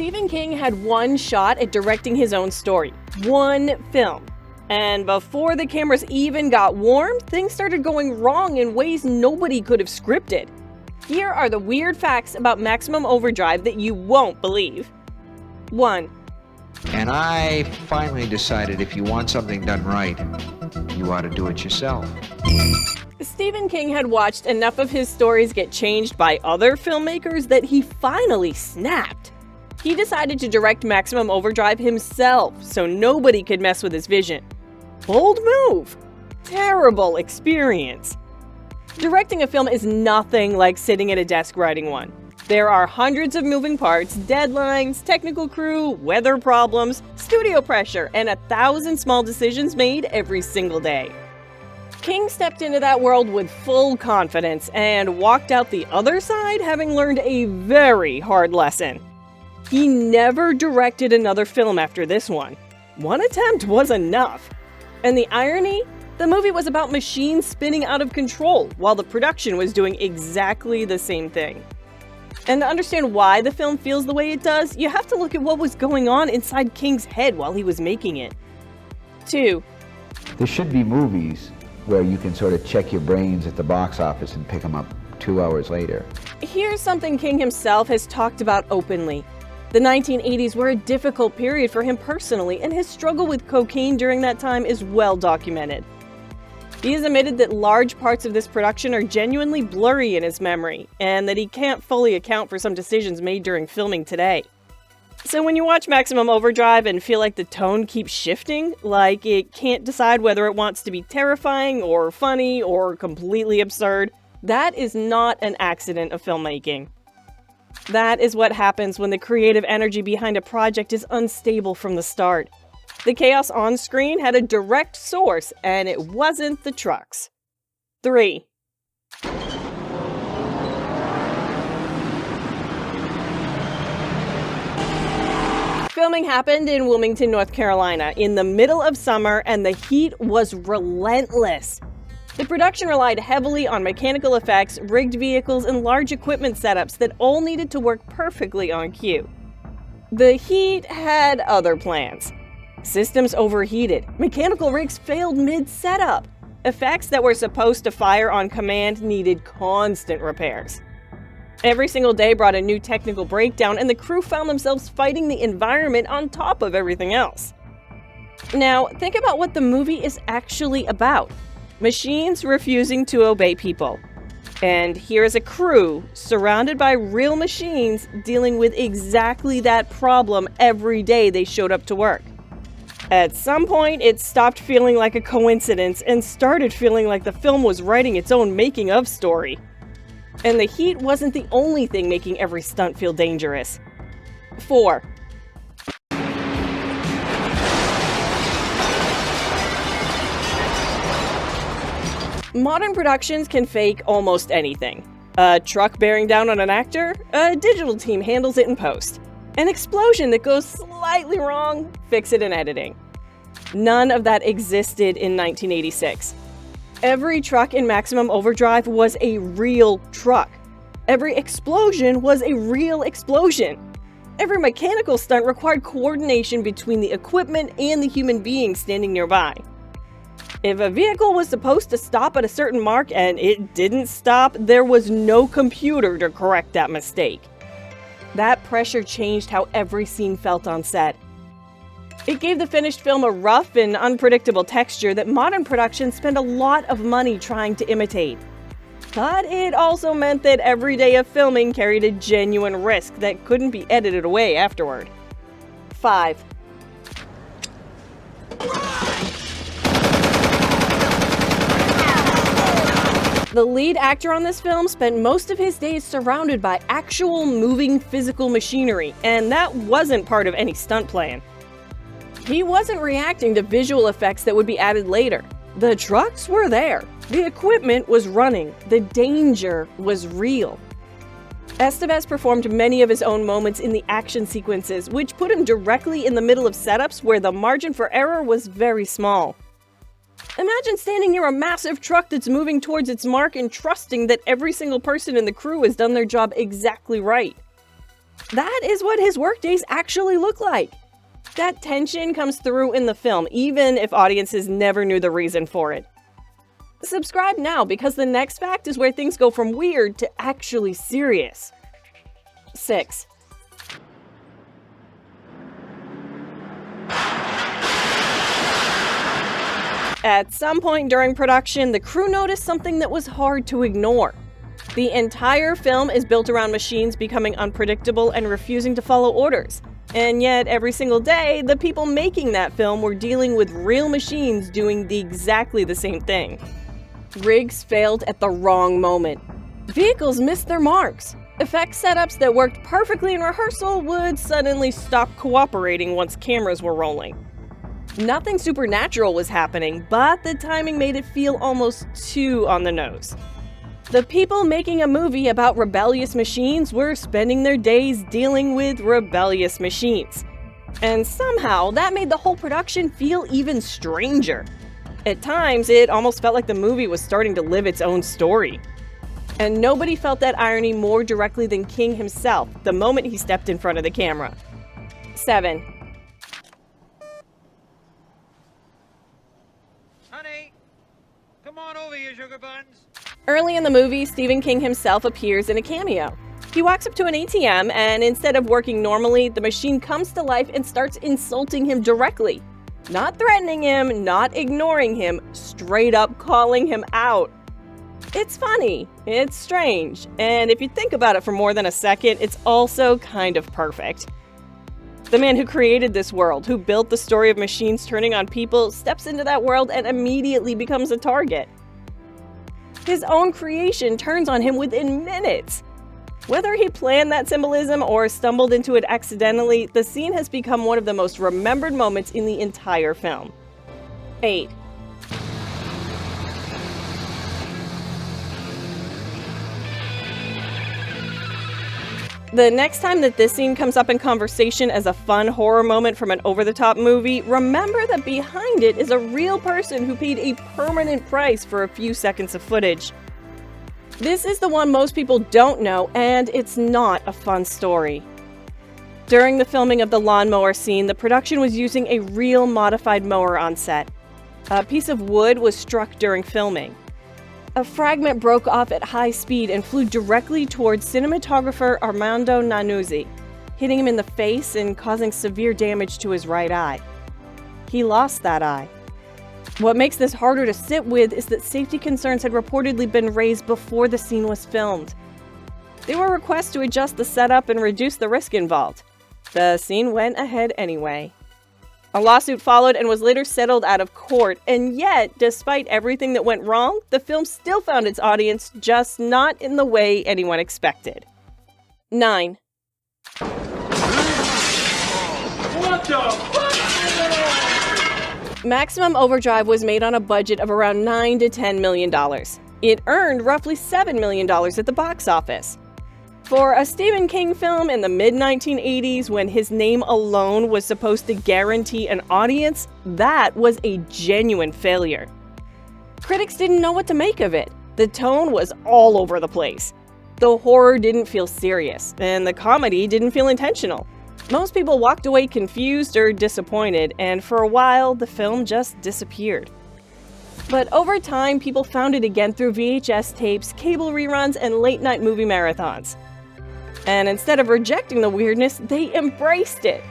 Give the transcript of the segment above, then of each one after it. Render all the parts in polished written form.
Stephen King had one shot at directing his own story. One film. And before the cameras even got warm, things started going wrong in ways nobody could have scripted. Here are the weird facts about Maximum Overdrive that you won't believe. 1. And I finally decided if you want something done right, you ought to do it yourself. Stephen King had watched enough of his stories get changed by other filmmakers that he finally snapped. He decided to direct Maximum Overdrive himself, so nobody could mess with his vision. Bold move. Terrible experience. Directing a film is nothing like sitting at a desk writing one. There are hundreds of moving parts, deadlines, technical crew, weather problems, studio pressure, and 1,000 small decisions made every single day. King stepped into that world with full confidence and walked out the other side having learned a very hard lesson. He never directed another film after this one. One attempt was enough. And the irony? The movie was about machines spinning out of control, while the production was doing exactly the same thing. And to understand why the film feels the way it does, you have to look at what was going on inside King's head while he was making it. 2. There should be movies where you can sort of check your brains at the box office and pick them up 2 hours later. Here's something King himself has talked about openly. The 1980s were a difficult period for him personally, and his struggle with cocaine during that time is well documented. He has admitted that large parts of this production are genuinely blurry in his memory, and that he can't fully account for some decisions made during filming today. So when you watch Maximum Overdrive and feel like the tone keeps shifting, like it can't decide whether it wants to be terrifying or funny or completely absurd, that is not an accident of filmmaking. That is what happens when the creative energy behind a project is unstable from the start. The chaos on screen had a direct source, and it wasn't the trucks. 3. Filming happened in Wilmington, North Carolina, in the middle of summer, and the heat was relentless. The production relied heavily on mechanical effects, rigged vehicles, and large equipment setups that all needed to work perfectly on cue. The heat had other plans. Systems overheated, mechanical rigs failed mid-setup, effects that were supposed to fire on command needed constant repairs. Every single day brought a new technical breakdown, and the crew found themselves fighting the environment on top of everything else. Now, think about what the movie is actually about. Machines refusing to obey people. And here is a crew surrounded by real machines dealing with exactly that problem every day they showed up to work. At some point, it stopped feeling like a coincidence and started feeling like the film was writing its own making-of story. And the heat wasn't the only thing making every stunt feel dangerous. 4. Modern productions can fake almost anything. A truck bearing down on an actor? A digital team handles it in post. An explosion that goes slightly wrong? Fix it in editing. None of that existed in 1986. Every truck in Maximum Overdrive was a real truck. Every explosion was a real explosion. Every mechanical stunt required coordination between the equipment and the human being standing nearby. If a vehicle was supposed to stop at a certain mark and it didn't stop, there was no computer to correct that mistake. That pressure changed how every scene felt on set. It gave the finished film a rough and unpredictable texture that modern productions spend a lot of money trying to imitate. But it also meant that every day of filming carried a genuine risk that couldn't be edited away afterward. 5. The lead actor on this film spent most of his days surrounded by actual moving physical machinery, and that wasn't part of any stunt plan. He wasn't reacting to visual effects that would be added later. The trucks were there. The equipment was running. The danger was real. Estevez performed many of his own moments in the action sequences, which put him directly in the middle of setups where the margin for error was very small. Imagine standing near a massive truck that's moving towards its mark and trusting that every single person in the crew has done their job exactly right. That is what his workdays actually look like. That tension comes through in the film, even if audiences never knew the reason for it. Subscribe now, because the next fact is where things go from weird to actually serious. 6. At some point during production, the crew noticed something that was hard to ignore. The entire film is built around machines becoming unpredictable and refusing to follow orders. And yet, every single day, the people making that film were dealing with real machines doing exactly the same thing. Rigs failed at the wrong moment. Vehicles missed their marks. Effect setups that worked perfectly in rehearsal would suddenly stop cooperating once cameras were rolling. Nothing supernatural was happening, but the timing made it feel almost too on the nose. The people making a movie about rebellious machines were spending their days dealing with rebellious machines. And somehow, that made the whole production feel even stranger. At times, it almost felt like the movie was starting to live its own story. And nobody felt that irony more directly than King himself the moment he stepped in front of the camera. 7. Honey, come on over here, sugar buns. Early in the movie, Stephen King himself appears in a cameo. He walks up to an ATM, and instead of working normally, the machine comes to life and starts insulting him directly. Not threatening him, not ignoring him, straight up calling him out. It's funny, it's strange, and if you think about it for more than a second, it's also kind of perfect. The man who created this world, who built the story of machines turning on people, steps into that world and immediately becomes a target. His own creation turns on him within minutes. Whether he planned that symbolism or stumbled into it accidentally, the scene has become one of the most remembered moments in the entire film. 8. The next time that this scene comes up in conversation as a fun horror moment from an over-the-top movie, remember that behind it is a real person who paid a permanent price for a few seconds of footage. This is the one most people don't know, and it's not a fun story. During the filming of the lawnmower scene, the production was using a real modified mower on set. A piece of wood was struck during filming. A fragment broke off at high speed and flew directly towards cinematographer Armando Nanuzzi, hitting him in the face and causing severe damage to his right eye. He lost that eye. What makes this harder to sit with is that safety concerns had reportedly been raised before the scene was filmed. There were requests to adjust the setup and reduce the risk involved. The scene went ahead anyway. A lawsuit followed and was later settled out of court, and yet, despite everything that went wrong, the film still found its audience, just not in the way anyone expected. 9. What the fuck? Maximum Overdrive was made on a budget of around $9 to $10 million. It earned roughly $7 million at the box office. For a Stephen King film in the mid-1980s, when his name alone was supposed to guarantee an audience, that was a genuine failure. Critics didn't know what to make of it. The tone was all over the place. The horror didn't feel serious, and the comedy didn't feel intentional. Most people walked away confused or disappointed, and for a while, the film just disappeared. But over time, people found it again through VHS tapes, cable reruns, and late-night movie marathons. And instead of rejecting the weirdness, they embraced it.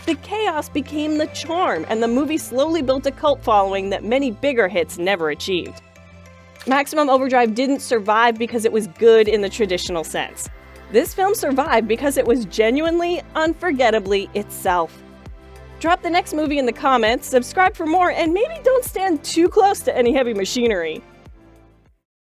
The chaos became the charm, and the movie slowly built a cult following that many bigger hits never achieved. Maximum Overdrive didn't survive because it was good in the traditional sense. This film survived because it was genuinely, unforgettably itself. Drop the next movie in the comments, subscribe for more, and maybe don't stand too close to any heavy machinery.